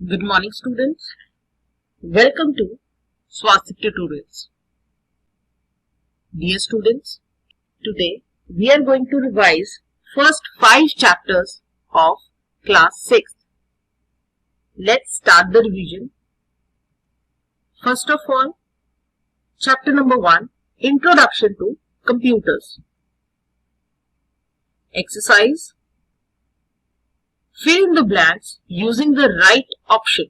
Good morning, students. Welcome to Swastik Tutorials. Dear students, today we are going to revise first 5 chapters of class 6. Let's start the revision. First of all, chapter number 1, Introduction to Computers. Exercise. Fill in the blanks using the right option.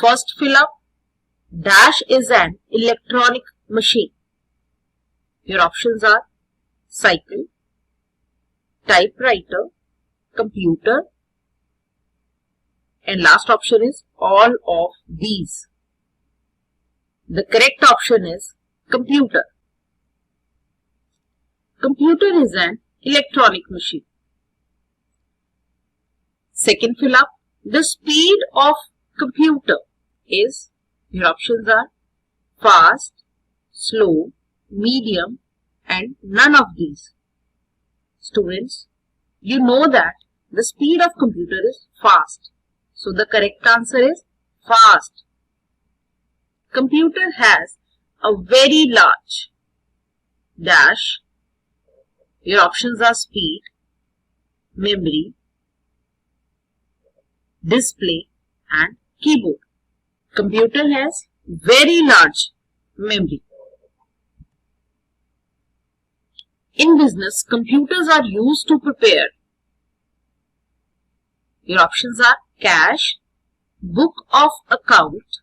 First fill up, dash is an electronic machine. Your options are cycle, typewriter, computer, and last option is all of these. The correct option is computer. Computer is an electronic machine. Second fill up, the speed of computer is, your options are fast, slow, medium, and none of these. Students, you know that the speed of computer is fast. So the correct answer is fast. Computer has a very large dash. Your options are speed, memory, display, and keyboard. Computer has very large memory. In business, computers are used to prepare. Your options are cash, book of account,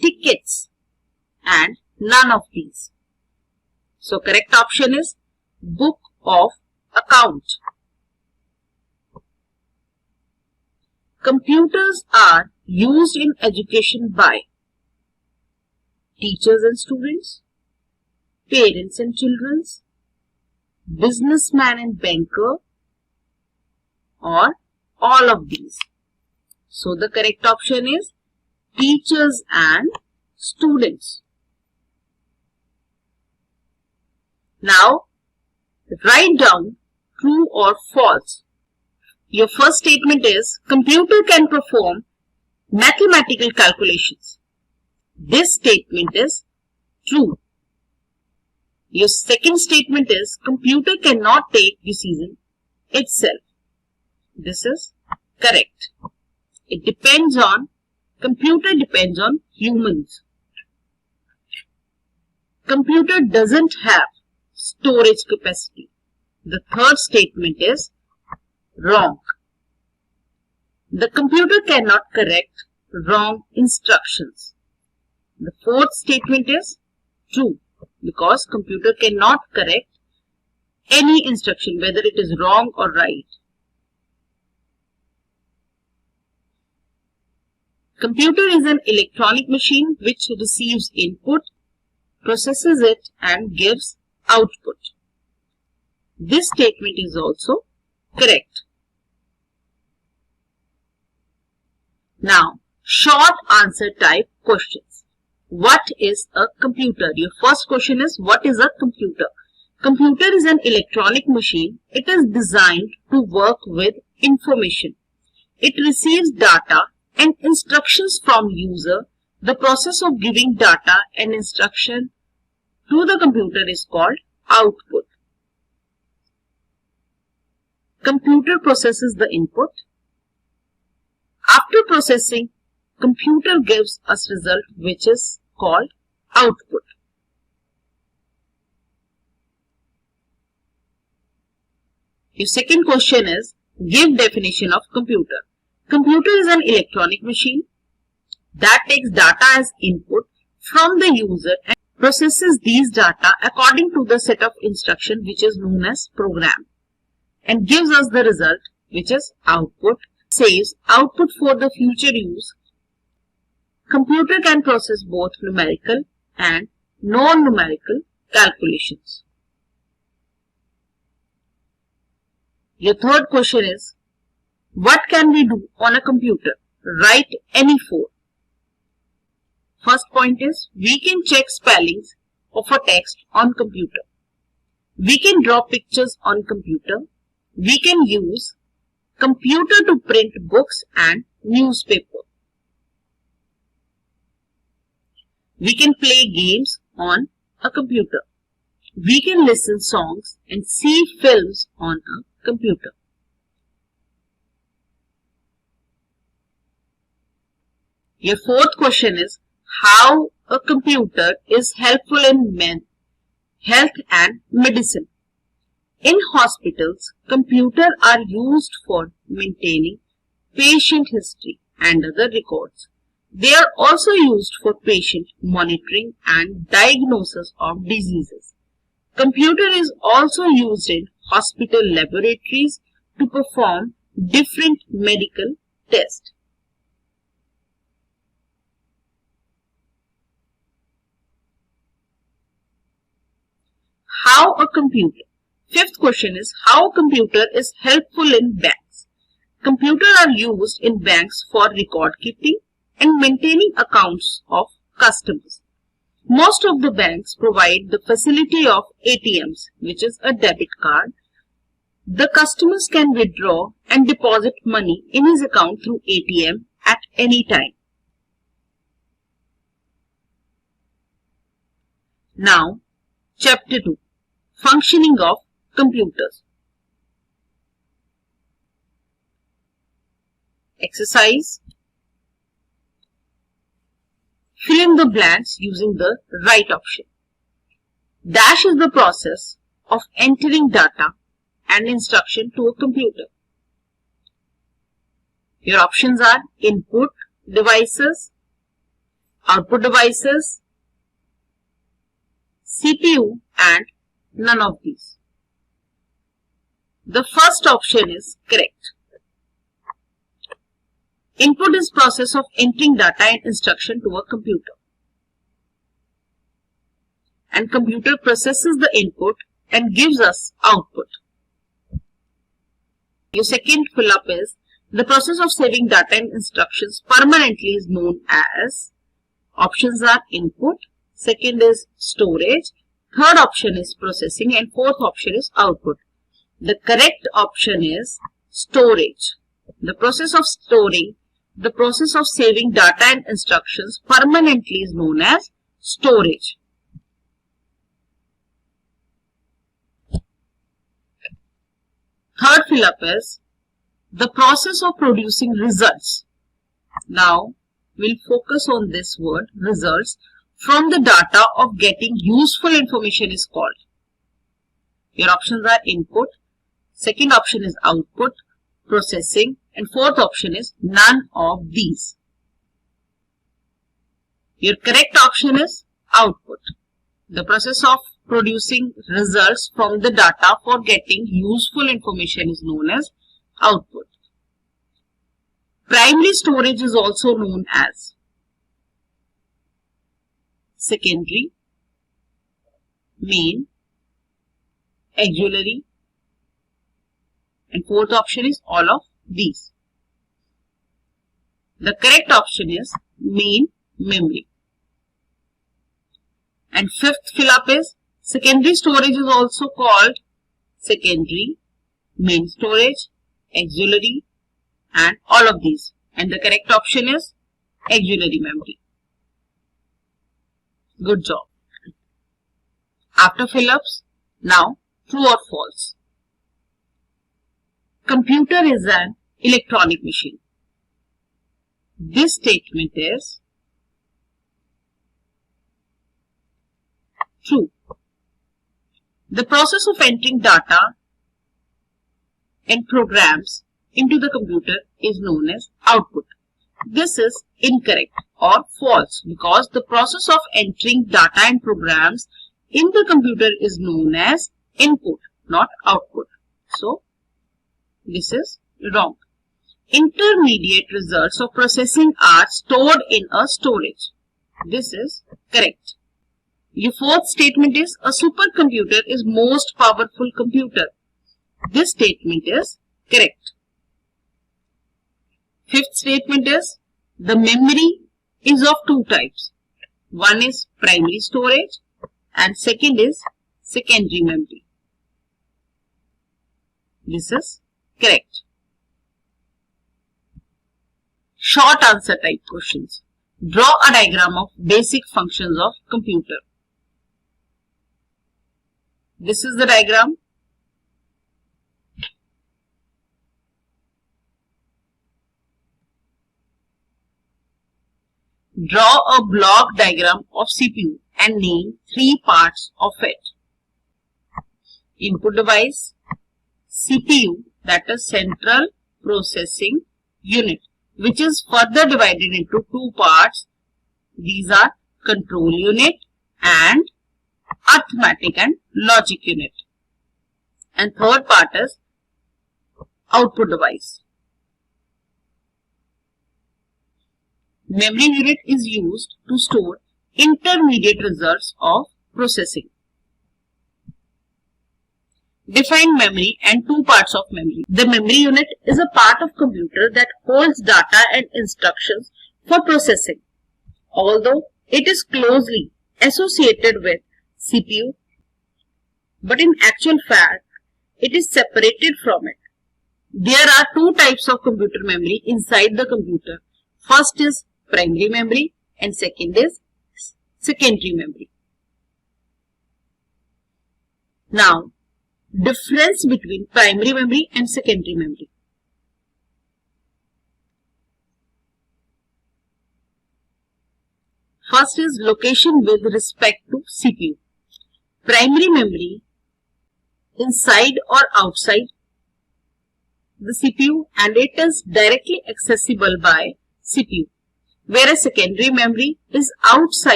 tickets, and none of these. So correct option is book of account. Computers are used in education by teachers and students, parents and children, businessman and banker, or all of these. So the correct option is teachers and students. Now write down true or false. Your first statement is computer can perform mathematical calculations. This statement is true. Your second statement is computer cannot take decision itself. This is correct. Computer depends on humans. Computer doesn't have storage capacity. The third statement is wrong. The computer cannot correct wrong instructions. The fourth statement is true because computer cannot correct any instruction whether it is wrong or right. Computer is an electronic machine which receives input, processes it, and gives output. This statement is also correct. Now, short answer type questions. What is a computer? Your first question is, what is a computer? Computer is an electronic machine. It is designed to work with information. It receives data and instructions from user. The process of giving data and instruction to the computer is called output. Computer processes the input. After processing, computer gives us result which is called output. Your second question is, give definition of computer. Computer is an electronic machine that takes data as input from the user and processes these data according to the set of instructions which is known as program and gives us the result which is output. Saves output for the future use. Computer can process both numerical and non-numerical calculations. Your third question is, what can we do on a computer? Write any four. First point is, we can check spellings of a text on computer. We can draw pictures on computer. We can use computer to print books and newspaper. We can play games on a computer. We can listen songs and see films on a computer. Your fourth question is how a computer is helpful in health and medicine. In hospitals, computers are used for maintaining patient history and other records. They are also used for patient monitoring and diagnosis of diseases. Computer is also used in hospital laboratories to perform different medical tests. How a computer. Fifth question is how a computer is helpful in banks. Computers are used in banks for record keeping and maintaining accounts of customers. Most of the banks provide the facility of ATMs, which is a debit card. The customers can withdraw and deposit money in his account through ATM at any time. Now, Chapter 2. Functioning of computers. Exercise. Fill in the blanks using the right option. Dash is the process of entering data and instruction to a computer. Your options are input devices, output devices, CPU, and none of these. The first option is correct. Input is process of entering data and instruction to a computer. And computer processes the input and gives us output. Your second fill-up is the process of saving data and instructions permanently is known as. Options are input, second is storage, third option is processing, and fourth option is output. The correct option is storage. The process of saving data and instructions permanently is known as storage. Third fill-up is the process of producing results. Now, we'll focus on this word, results, from the data of getting useful information is called. Your options are input, second option is output, processing, and fourth option is none of these. Your correct option is output. The process of producing results from the data for getting useful information is known as output. Primary storage is also known as secondary, main, auxiliary, and fourth option is all of these. The correct option is main memory. And fifth fill-up is secondary storage is also called secondary, main storage, auxiliary, and all of these. And the correct option is auxiliary memory. Good job. After fill-ups, now true or false. Computer is an electronic machine. This statement is true. The process of entering data and programs into the computer is known as output. This is incorrect or false because the process of entering data and programs in the computer is known as input, not output. So, this is wrong. Intermediate results of processing are stored in a storage. This is correct. Your fourth statement is a supercomputer is most powerful computer. This statement is correct. Fifth statement is the memory is of two types. One is primary storage and second is secondary memory. This is correct. short answer type questions. Draw a diagram of basic functions of computer. This is the diagram. Draw a block diagram of CPU and name 3 parts of it. Input device, CPU, that is central processing unit, which is further divided into 2 parts. These are control unit and arithmetic and logic unit. And third part is output device. Memory unit is used to store intermediate results of processing. Define memory and 2 parts of memory. The memory unit is a part of computer that holds data and instructions for processing. Although it is closely associated with CPU, but in actual fact, it is separated from it. There are 2 types of computer memory inside the computer. First is primary memory and second is secondary memory. Now, difference between primary memory and secondary memory. First is location with respect to CPU. Primary memory inside or outside the CPU and it is directly accessible by CPU. Whereas secondary memory is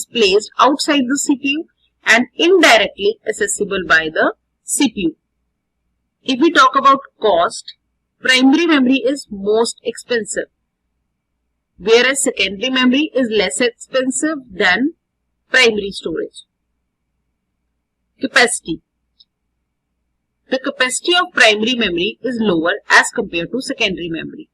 placed outside the CPU and indirectly accessible by the CPU. If we talk about cost, primary memory is most expensive, whereas secondary memory is less expensive than primary storage. Capacity. The capacity of primary memory is lower as compared to secondary memory.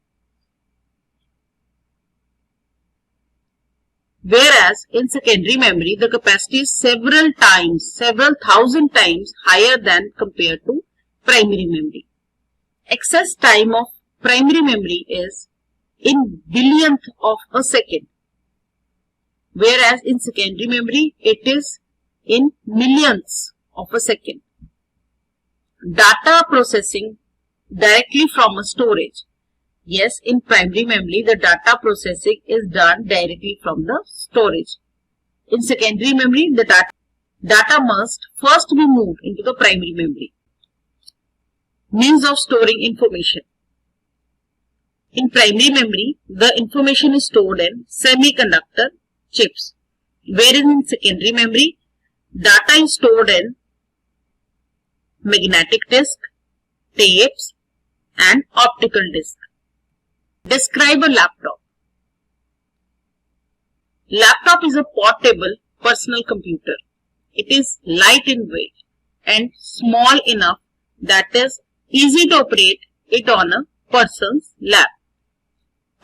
Whereas in secondary memory, the capacity is several thousand times higher than compared to primary memory. Access time of primary memory is in billionth of a second, whereas in secondary memory, it is in millionths of a second. Data processing directly from a storage. Yes, in primary memory, the data processing is done directly from the storage. In secondary memory, the data must first be moved into the primary memory. Means of storing information. In primary memory, the information is stored in semiconductor chips, whereas in secondary memory, data is stored in magnetic disk, tapes, and optical disk. Describe a laptop. Laptop is a portable personal computer. It is light in weight and small enough that is easy to operate it on a person's lap.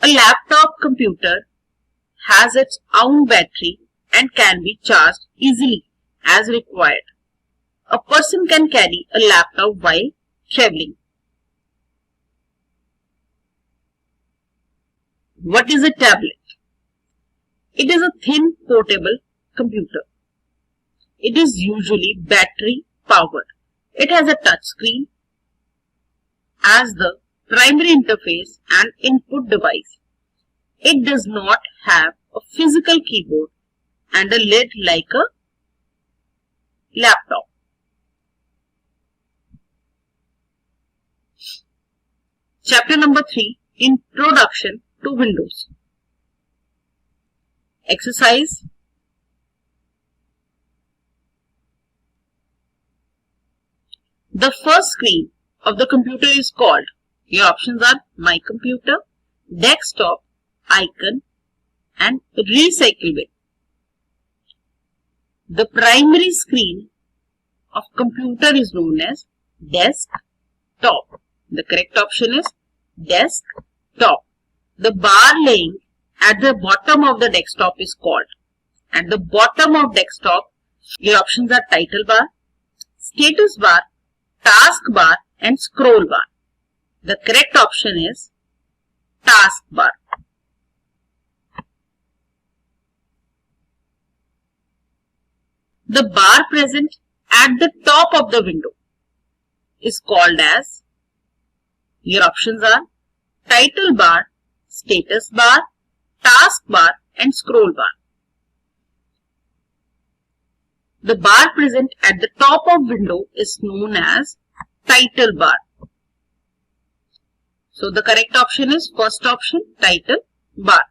A laptop computer has its own battery and can be charged easily as required. A person can carry a laptop while traveling. What is a tablet? It is a thin portable computer. It is usually battery powered. It has a touch screen as the primary interface and input device. It does not have a physical keyboard and a lid like a laptop. Chapter number 3, Introduction to Windows. Exercise. The first screen of the computer is called, your options are My Computer, Desktop, Icon, and Recycle Bin. The primary screen of computer is known as desktop. The correct option is desktop. The bar laying at the bottom of the desktop is called. At the bottom of desktop, your options are title bar, status bar, task bar, and scroll bar. The correct option is taskbar. The bar present at the top of the window is called as, your options are title bar, status bar, taskbar and scroll bar. The bar present at the top of window is known as title bar. So the correct option is first option, title bar.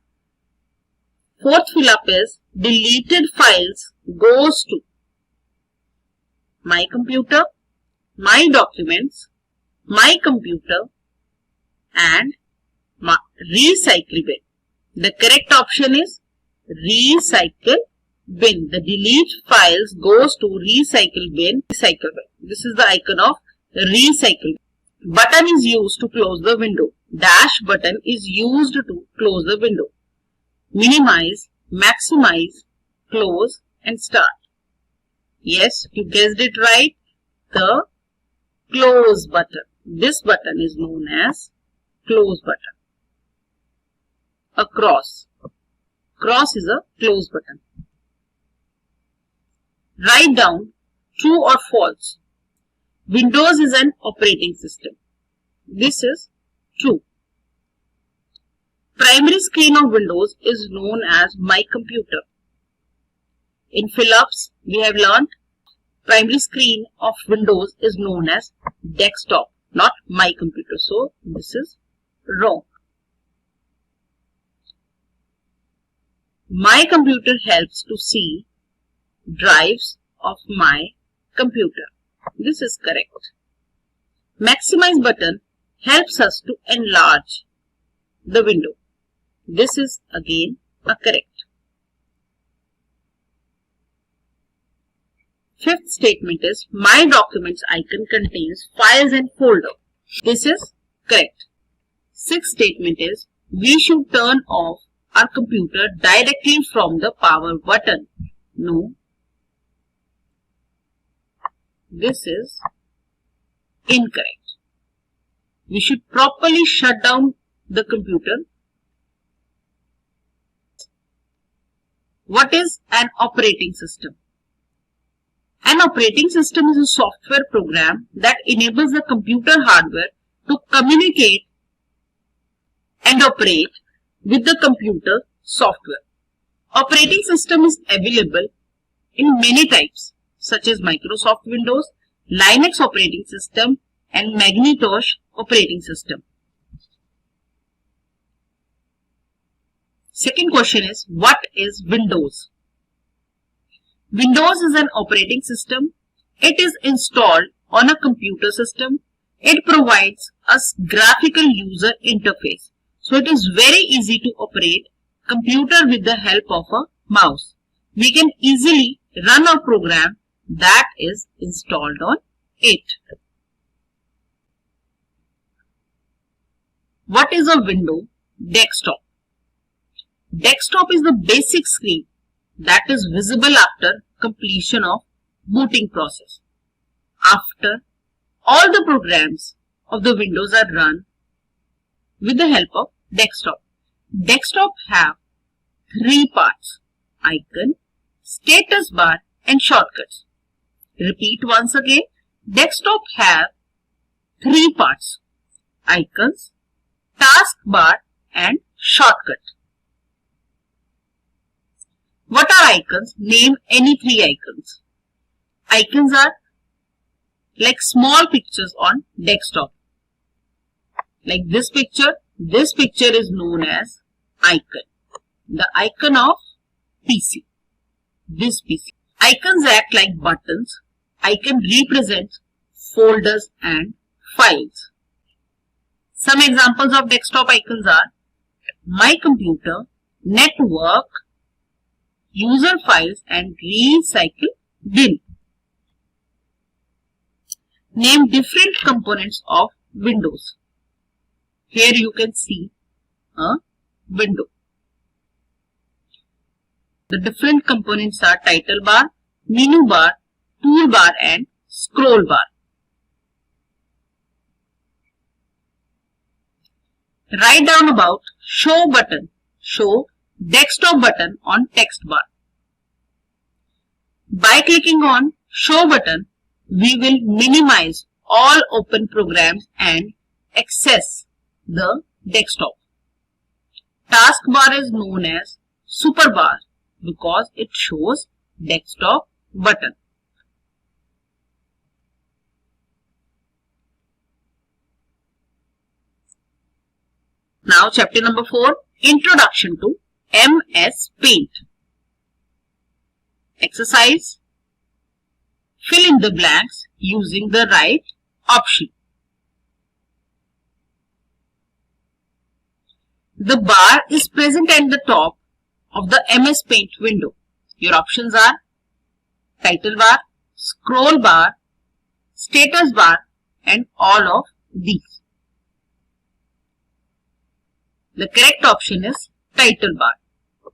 Fourth fill up is deleted files goes to my computer, my documents, my computer and my recycle bin. The correct option is recycle bin. The delete files goes to recycle bin. Recycle bin. This is the icon of recycle. Button is used to close the window. Dash button is used to close the window. Minimize, maximize, close and start. Yes, you guessed it right. The close button. This button is known as close button. A cross. Cross is a close button. Write down true or false. Windows is an operating system. This is true. Primary screen of Windows is known as my computer. In fill-ups, we have learned primary screen of Windows is known as desktop, not my computer. So, this is wrong. My computer helps to see drives of my computer. This is correct. Maximize button helps us to enlarge the window. This is again a correct. Fifth statement is my documents icon contains files and folder. This is correct. Sixth statement is we should turn off our computer directly from the power button. No. This is incorrect. We should properly shut down the computer. What is an operating system? An operating system is a software program that enables the computer hardware to communicate and operate with the computer software. Operating system is available in many types such as Microsoft Windows, Linux operating system and Macintosh operating system. Second question is, what is Windows? Windows is an operating system. It is installed on a computer system. It provides us graphical user interface. So it is very easy to operate computer with the help of a mouse. We can easily run a program that is installed on it. What is a window? Desktop. Desktop is the basic screen that is visible after completion of booting process. After all the programs of the Windows are run with the help of desktop. Desktop have three parts: icon, status bar and shortcuts. Repeat once again. Desktop have three parts: icons, taskbar and shortcut. What are icons? Name any three icons. Icons are like small pictures on desktop. Like this picture is known as icon. The icon of PC. This PC. Icons act like buttons. Icon represents folders and files. Some examples of desktop icons are my computer, network, user files and recycle bin. Name different components of Windows. Here you can see a window. The different components are title bar, menu bar, toolbar and scroll bar. Write down about show button. Show desktop button on text bar. By clicking on show button, we will minimize all open programs and access the desktop. Taskbar is known as superbar because it shows desktop button. Now chapter number 4, Introduction to MS Paint. Exercise. Fill in the blanks using the right option. The bar is present at the top of the MS Paint window. Your options are title bar, scroll bar, status bar, and all of these. The correct option is title bar.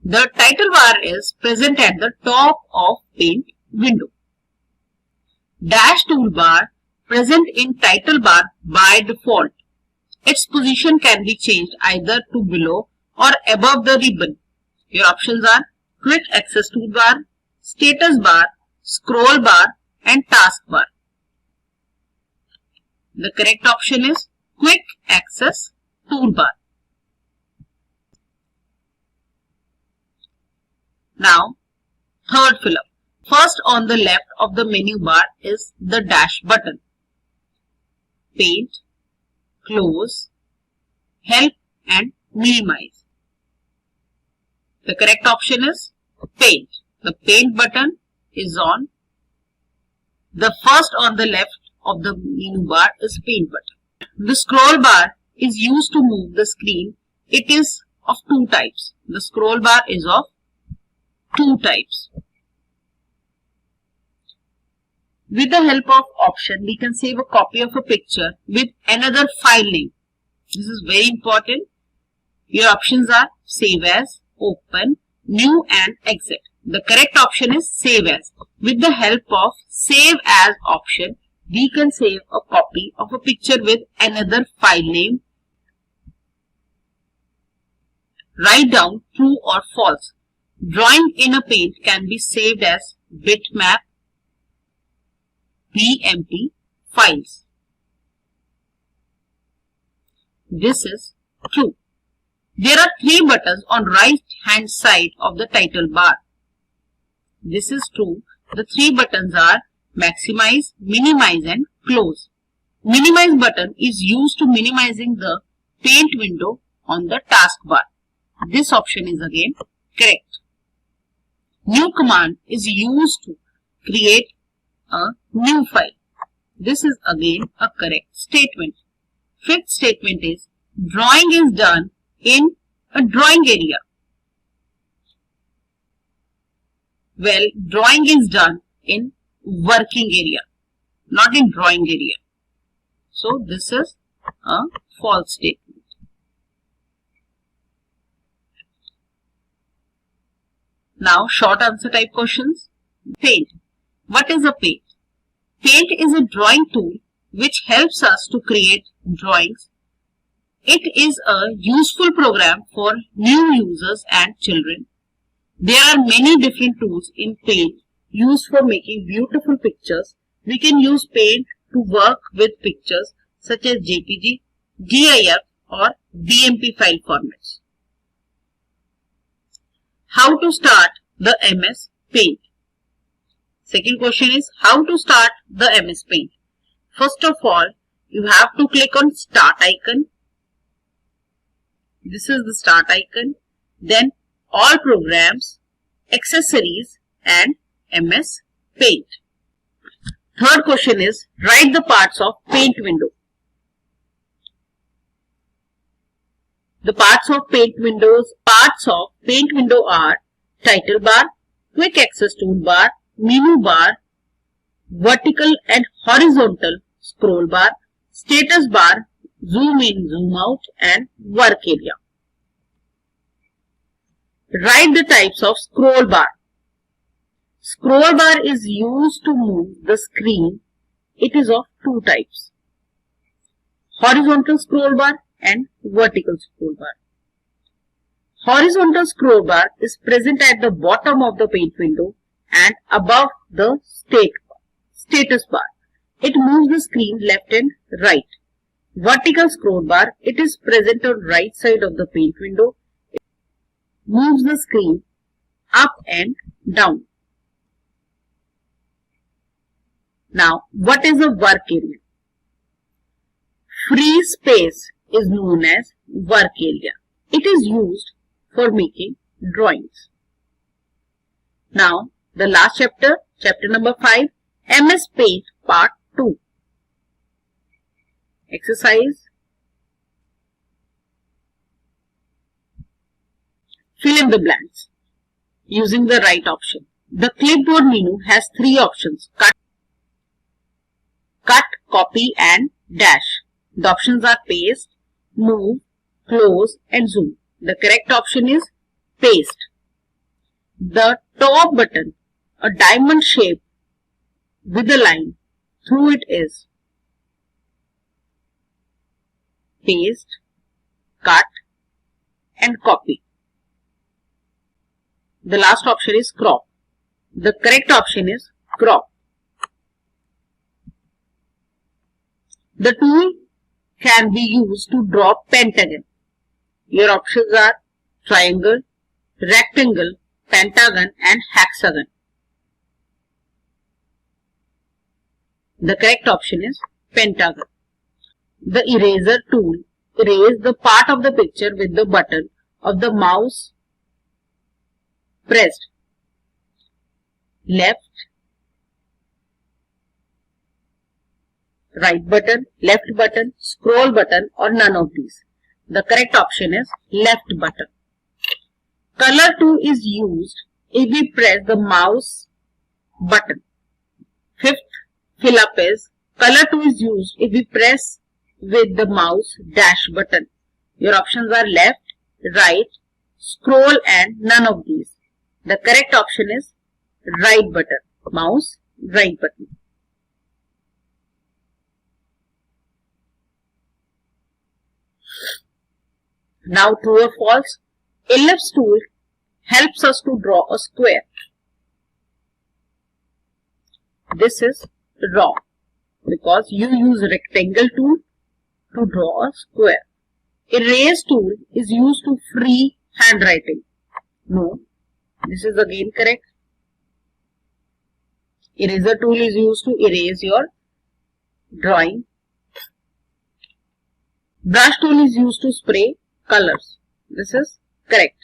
The title bar is present at the top of Paint window. Dash toolbar present in title bar by default. Its position can be changed either to below or above the ribbon. Your options are quick access toolbar, status bar, scroll bar, and taskbar. The correct option is quick access toolbar. Now, third fill up. First on the left of the menu bar is the dash button. Paint, close, help and minimize. The correct option is paint. The paint button is on. The first on the left of the menu bar is paint button. The scroll bar is used to move the screen. It is of two types. The scroll bar is of two types. With the help of option, we can save a copy of a picture with another file name. This is very important. Your options are save as, open, new and exit. The correct option is save as. With the help of save as option, we can save a copy of a picture with another file name. Write down true or false. Drawing in a paint can be saved as bitmap, BMP files. This is true. There are three buttons on right hand side of the title bar. This is true. The three buttons are maximize, minimize and close. Minimize button is used to minimizing the paint window on the taskbar. This option is again correct. New command is used to create a new file. This is again a correct statement. Fifth statement is drawing is done in a drawing area. Well, drawing is done in working area, not in drawing area. So this is a false statement. Now short answer type questions. Paint. What is a paint? Paint is a drawing tool which helps us to create drawings. It is a useful program for new users and children. There are many different tools in Paint used for making beautiful pictures. We can use Paint to work with pictures such as JPG, GIF or BMP file formats. How to start the MS Paint? Second question is how to start the MS Paint. First of all, you have to click on Start icon. This is the Start icon. Then All Programs, Accessories and MS Paint. Third question is write the parts of Paint window. The parts of Paint window are title bar, quick access toolbar, menu bar, vertical and horizontal scroll bar, status bar, zoom in, zoom out and work area. Write the types of scroll bar. Scroll bar is used to move the screen. It is of two types. Horizontal scroll bar and vertical scroll bar. Horizontal scroll bar is present at the bottom of the paint window and above the status bar. It moves the screen left and right. Vertical scroll bar, it is present on right side of the paint window. It moves the screen up and down. Now, what is a work area? Free space is known as work area. It is used for making drawings. Now, the last chapter, chapter number 5, MS Paint Part 2. Exercise. Fill in the blanks using the right option. The clipboard menu has 3 options: cut, copy and dash. The options are paste, move, close and zoom. The correct option is paste. The top button, a diamond shape with a line through it, is paste, cut and copy. The last option is crop. The correct option is crop. The tool can be used to draw pentagon. Your options are triangle, rectangle, pentagon and hexagon. The correct option is pentagon. The eraser tool erases the part of the picture with the button of the mouse pressed. Left, right button, left button, scroll button or none of these. The correct option is left button. Color tool is used if we press the mouse button. Fifth fill up is color tool is used if we press with the mouse dash button. Your options are left, right, scroll and none of these. The correct option is right button, mouse right button. Now true or false. Ellipse tool helps us to draw a square. This is wrong because you use rectangle tool to draw a square. Erase tool is used to free handwriting. No, this is again correct. Eraser tool is used to erase your drawing. Brush tool is used to spray colors. This is correct.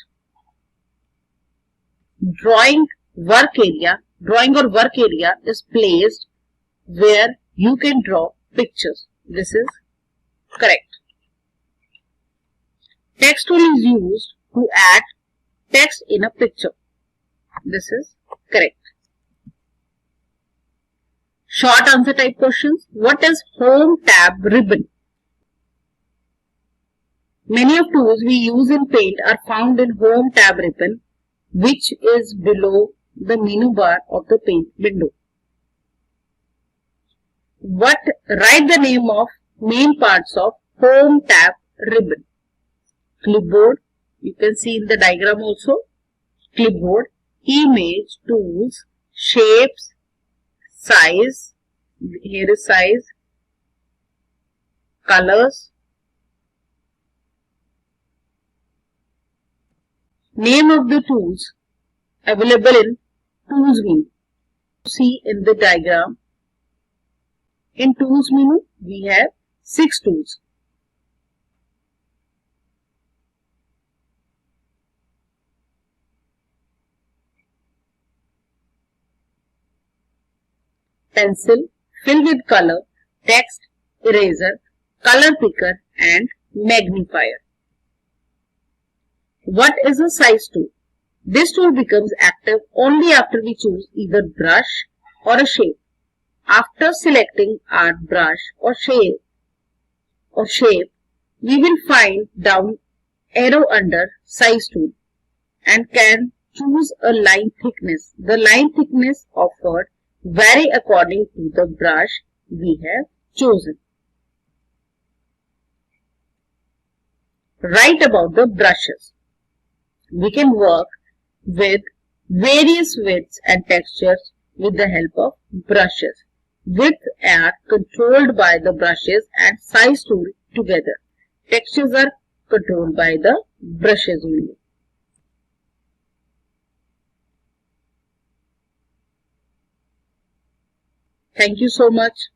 Drawing or work area is placed where you can draw pictures. This is correct. Text tool is used to add text in a picture. This is correct. Short answer type questions. What is Home tab ribbon? Many of tools we use in Paint are found in Home tab ribbon, which is below the menu bar of the Paint window. Write the name of main parts of Home tab ribbon. Clipboard, you can see in the diagram also. Clipboard, image, tools, shapes, size, here is size, colors, name of the tools available in tools menu. See in the diagram, in tools menu we have 6 tools. Pencil, fill with color, text, eraser, color picker and magnifier. What is a size tool? This tool becomes active only after we choose either brush or a shape. After selecting our brush or shape, we will find down arrow under size tool and can choose a line thickness. The line thickness offered vary according to the brush we have chosen. write about the brushes. We can work with various widths and textures with the help of brushes. Widths are controlled by the brushes and size together. Textures are controlled by the brushes only. Thank you so much.